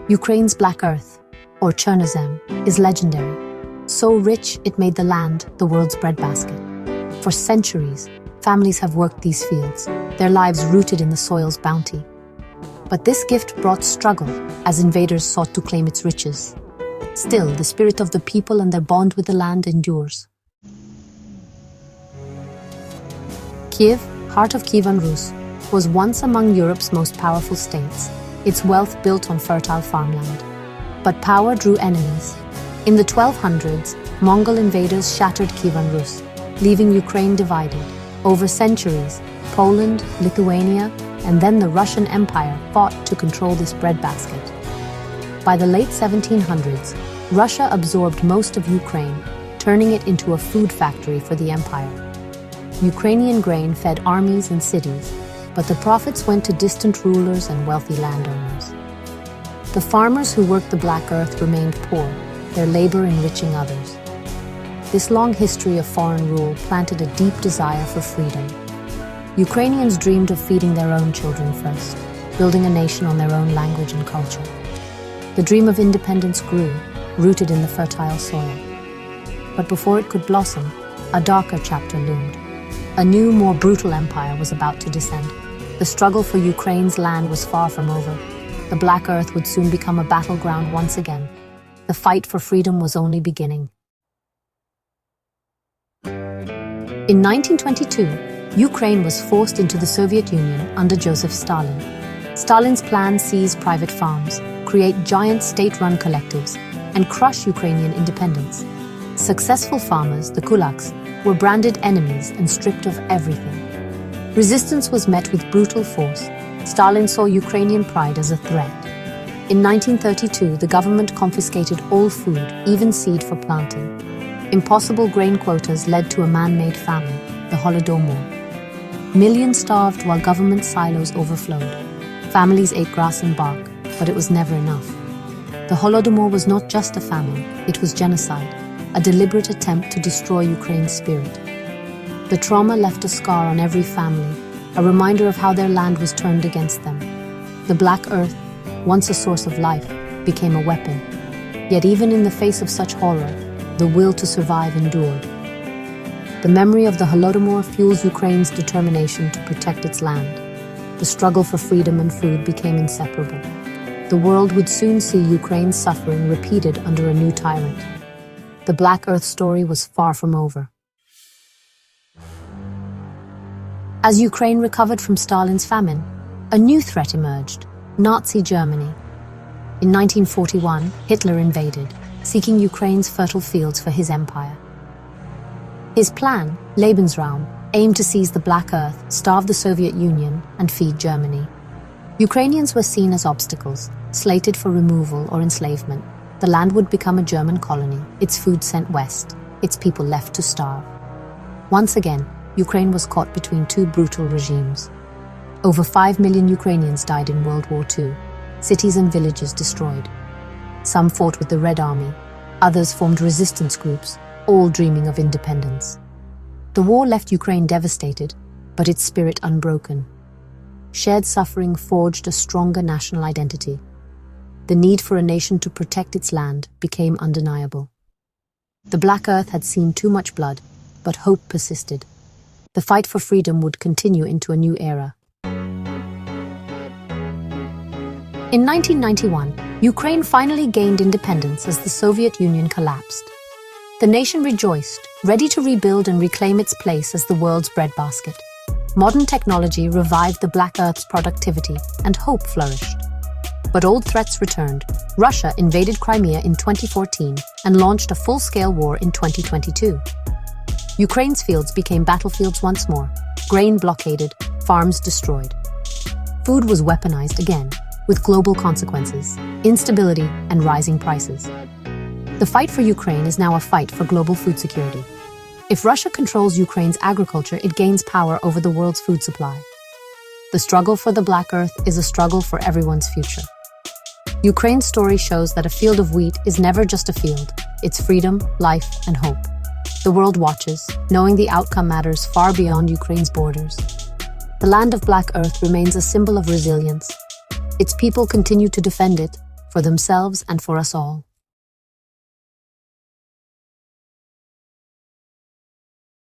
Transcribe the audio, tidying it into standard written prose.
Ukraine's Black Earth, or Chernozem, is legendary. So rich, it made the land the world's breadbasket. For centuries, families have worked these fields, their lives rooted in the soil's bounty. But this gift brought struggle as invaders sought to claim its riches. Still, the spirit of the people and their bond with the land endures. Kiev, heart of Kievan Rus, was once among Europe's most powerful states, its wealth built on fertile farmland. But power drew enemies. In the 1200s, Mongol invaders shattered Kievan Rus, leaving Ukraine divided. Over centuries, Poland, Lithuania, and then the Russian Empire fought to control this breadbasket. By the late 1700s, Russia absorbed most of Ukraine, turning it into a food factory for the empire. Ukrainian grain fed armies and cities, but the profits went to distant rulers and wealthy landowners. The farmers who worked the Black Earth remained poor, their labor enriching others. This long history of foreign rule planted a deep desire for freedom. Ukrainians dreamed of feeding their own children first, building a nation on their own language and culture. The dream of independence grew, rooted in the fertile soil. But before it could blossom, a darker chapter loomed. A new, more brutal empire was about to descend. The struggle for Ukraine's land was far from over. The Black Earth would soon become a battleground once again. The fight for freedom was only beginning. In 1922, Ukraine was forced into the Soviet Union under Joseph Stalin. Stalin's plan seized private farms, create giant state-run collectives, and crush Ukrainian independence. Successful farmers, the kulaks, were branded enemies and stripped of everything. Resistance was met with brutal force. Stalin saw Ukrainian pride as a threat. In 1932, the government confiscated all food, even seed for planting. Impossible grain quotas led to a man-made famine, the Holodomor. Millions starved while government silos overflowed. Families ate grass and bark, but it was never enough. The Holodomor was not just a famine, it was genocide, a deliberate attempt to destroy Ukraine's spirit. The trauma left a scar on every family, a reminder of how their land was turned against them. The Black Earth, once a source of life, became a weapon. Yet even in the face of such horror, the will to survive endured. The memory of the Holodomor fuels Ukraine's determination to protect its land. The struggle for freedom and food became inseparable. The world would soon see Ukraine's suffering repeated under a new tyrant. The Black Earth story was far from over. As Ukraine recovered from Stalin's famine, a new threat emerged: Nazi Germany. In 1941, Hitler invaded, seeking Ukraine's fertile fields for his empire. His plan, Lebensraum, aimed to seize the Black Earth, starve the Soviet Union, and feed Germany. Ukrainians were seen as obstacles, slated for removal or enslavement. The land would become a German colony, its food sent west, its people left to starve. Once again, Ukraine was caught between two brutal regimes. Over 5 million Ukrainians died in World War II, cities and villages destroyed. Some fought with the Red Army, others formed resistance groups, all dreaming of independence. The war left Ukraine devastated, but its spirit unbroken. Shared suffering forged a stronger national identity. The need for a nation to protect its land became undeniable. The Black Earth had seen too much blood, but hope persisted. The fight for freedom would continue into a new era. In 1991, Ukraine finally gained independence as the Soviet Union collapsed. The nation rejoiced, ready to rebuild and reclaim its place as the world's breadbasket. Modern technology revived the Black Earth's productivity, and hope flourished. But old threats returned. Russia invaded Crimea in 2014 and launched a full-scale war in 2022. Ukraine's fields became battlefields once more, grain blockaded, farms destroyed. Food was weaponized again, with global consequences, instability, and rising prices. The fight for Ukraine is now a fight for global food security. If Russia controls Ukraine's agriculture, it gains power over the world's food supply. The struggle for the Black Earth is a struggle for everyone's future. Ukraine's story shows that a field of wheat is never just a field. It's freedom, life, and hope. The world watches, knowing the outcome matters far beyond Ukraine's borders. The land of Black Earth remains a symbol of resilience. Its people continue to defend it, for themselves and for us all.